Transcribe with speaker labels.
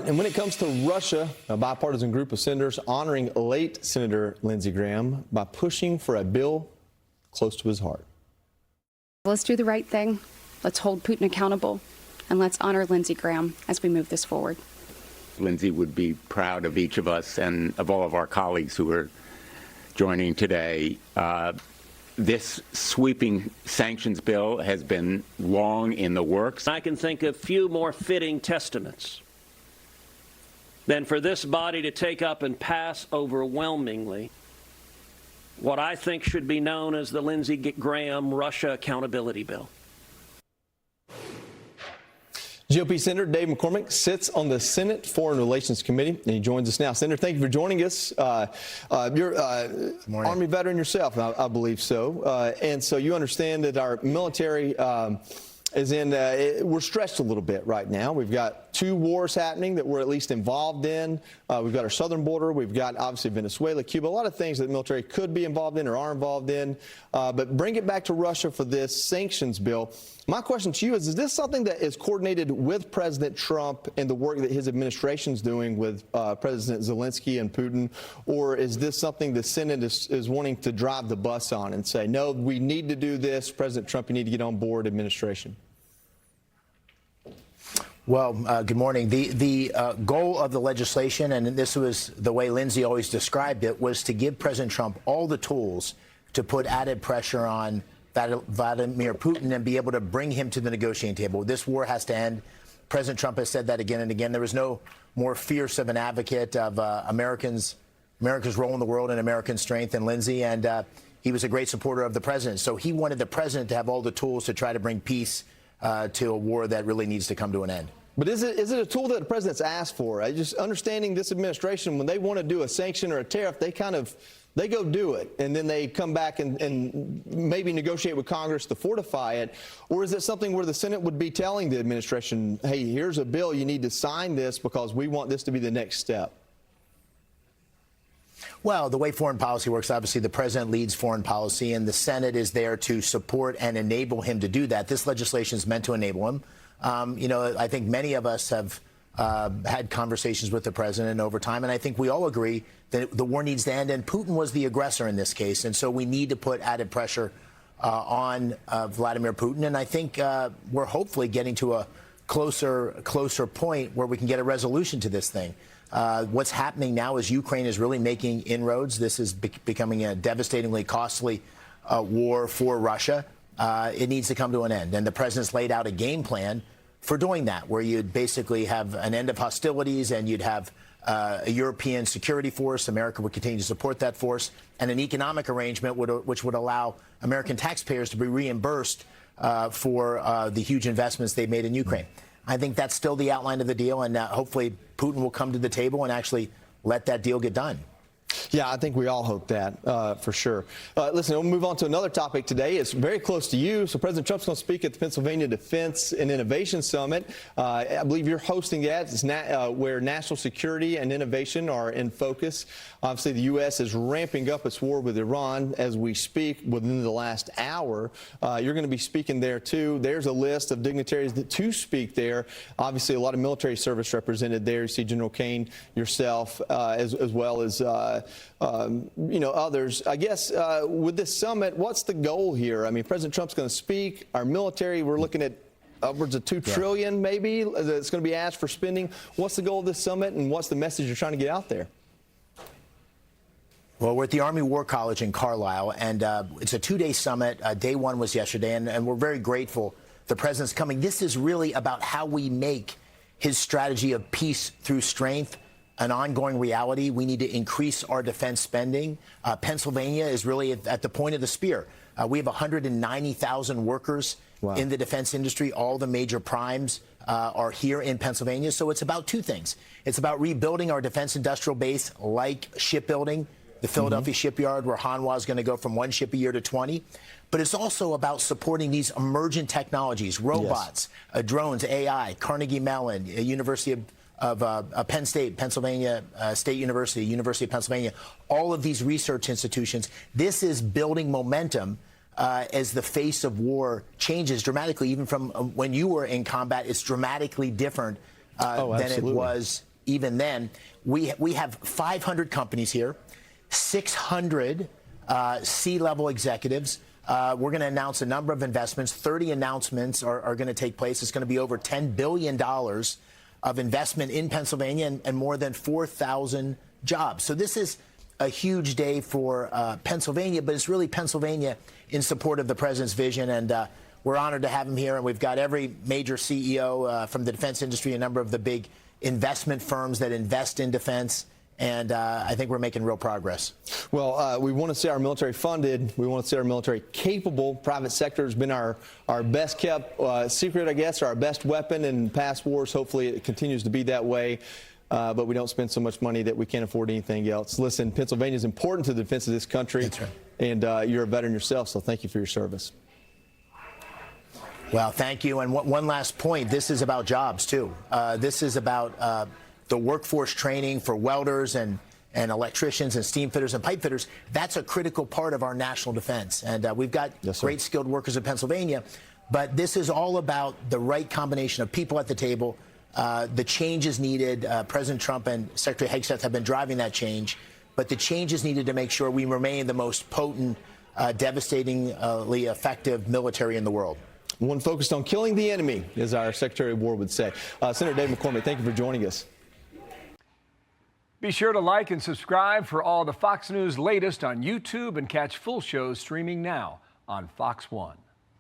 Speaker 1: And when it comes to Russia, a bipartisan group of senators honoring late Senator Lindsey Graham by pushing for a bill close to his heart.
Speaker 2: Let's do the right thing. Let's hold Putin accountable, and let's honor Lindsey Graham as we move this forward.
Speaker 3: Lindsey would be proud of each of us and of all of our colleagues who are joining today. This sweeping sanctions bill has been long in the works.
Speaker 4: I can think of few more fitting testaments than for this body to take up and pass overwhelmingly what I think should be known as the Lindsey Graham Russia Accountability Bill.
Speaker 1: GOP Senator Dave McCormick sits on the Senate Foreign Relations Committee, and he joins us now. Senator, thank you for joining us. You're Army veteran yourself, I believe so. And so you understand that our military is in, we're stretched a little bit right now. We've got 2 wars happening that we're at least involved in. We've got our southern border. We've got, obviously, Venezuela, Cuba, a lot of things that the military could be involved in or are involved in. But bring it back to Russia for this sanctions bill. My question to you is this something that is coordinated with President Trump and the work that his administration is doing with President Zelensky and Putin, or is this something the Senate is wanting to drive the bus on and say, no, we need to do this, President Trump, you need to get on board, administration?
Speaker 5: Well, good morning. The goal of the legislation, and this was the way Lindsey always described it, was to give President Trump all the tools to put added pressure on Vladimir Putin and be able to bring him to the negotiating table. This war has to end. President Trump has said that again and again. There is no more fierce of an advocate of America's role in the world and American strength than Lindsey, and he was a great supporter of the president. So he wanted the president to have all the tools to try to bring peace to a war that really needs to come to an end.
Speaker 1: But is it a tool that the president's asked for? Just understanding this administration, when they want to do a sanction or a tariff, they go do it, and then they come back and maybe negotiate with Congress to fortify it. Or is it something where the Senate would be telling the administration, hey, here's a bill, you need to sign this because we want this to be the next step?
Speaker 5: Well, the way foreign policy works, obviously the president leads foreign policy, and the Senate is there to support and enable him to do that. This legislation is meant to enable him. I think many of us have had conversations with the president over time, and I think we all agree that the war needs to end, and Putin was the aggressor in this case, and so we need to put added pressure on Vladimir Putin, and I think we're hopefully getting to a closer point where we can get a resolution to this thing. What's happening now is Ukraine is really making inroads. This is becoming a devastatingly costly war for Russia. It needs to come to an end. And the president's laid out a game plan for doing that, where you'd basically have an end of hostilities and you'd have a European security force. America would continue to support that force, and an economic arrangement which would allow American taxpayers to be reimbursed for the huge investments they've made in Ukraine. I think that's still the outline of the deal, and hopefully Putin will come to the table and actually let that deal get done.
Speaker 1: Yeah, I think we all hope that, for sure. Listen, we'll move on to another topic today. It's very close to you. So President Trump's going to speak at the Pennsylvania Defense and Innovation Summit. I believe you're hosting that. It's where national security and innovation are in focus. Obviously, the U.S. is ramping up its war with Iran as we speak within the last hour. You're going to be speaking there, too. There's a list of dignitaries to speak there. Obviously, a lot of military service represented there. You see General Kane, yourself, as well as others. I guess with this summit, what's the goal here? I mean, President Trump's going to speak. Our military, we're looking at upwards of $2 trillion, maybe, that's going to be asked for spending. What's the goal of this summit, and what's the message you're trying to get out there?
Speaker 5: Well, we're at the Army War College in Carlisle, and it's a 2-day summit. Day one was yesterday, and we're very grateful the president's coming. This is really about how we make his strategy of peace through strength an ongoing reality. We need to increase our defense spending. Pennsylvania is really at the point of the spear. We have 190,000 workers in the defense industry. All the major primes are here in Pennsylvania. So it's about 2 things. It's about rebuilding our defense industrial base, like shipbuilding, the Philadelphia shipyard, where Hanwha is going to go from 1 ship a year to 20. But it's also about supporting these emergent technologies, robots, drones, AI, Carnegie Mellon, University of Penn State, Pennsylvania State University, University of Pennsylvania, all of these research institutions. This is building momentum as the face of war changes dramatically. Even from when you were in combat, it's dramatically different than it was even then. We have 500 companies here, 600 C-level executives. We're going to announce a number of investments. 30 announcements are going to take place. It's going to be over $10 billion of investment in Pennsylvania and more than 4,000 jobs. So this is a huge day for Pennsylvania, but it's really Pennsylvania in support of the president's vision. And we're honored to have him here. And we've got every major CEO from the defense industry, a number of the big investment firms that invest in defense. And I think we're making real progress.
Speaker 1: Well, we want to see our military funded. We want to see our military capable. Private sector has been our best kept secret, I guess, or our best weapon in past wars. Hopefully it continues to be that way. But we don't spend so much money that we can't afford anything else. Listen, Pennsylvania is important to the defense of this country.
Speaker 5: That's right.
Speaker 1: And you're a veteran yourself, so thank you for your service.
Speaker 5: Well, thank you. And one last point. This is about jobs, too. This is about the workforce training for welders and electricians and steam fitters and pipe fitters. That's a critical part of our national defense. And we've got great skilled workers in Pennsylvania. But this is all about the right combination of people at the table. The change is needed. President Trump and Secretary Hegseth have been driving that change. But the change is needed to make sure we remain the most potent, devastatingly effective military in the world.
Speaker 1: One focused on killing the enemy, as our Secretary of War would say. Senator Dave McCormick, thank you for joining us.
Speaker 6: Be sure to like and subscribe for all the Fox News latest on YouTube and catch full shows streaming now on Fox One.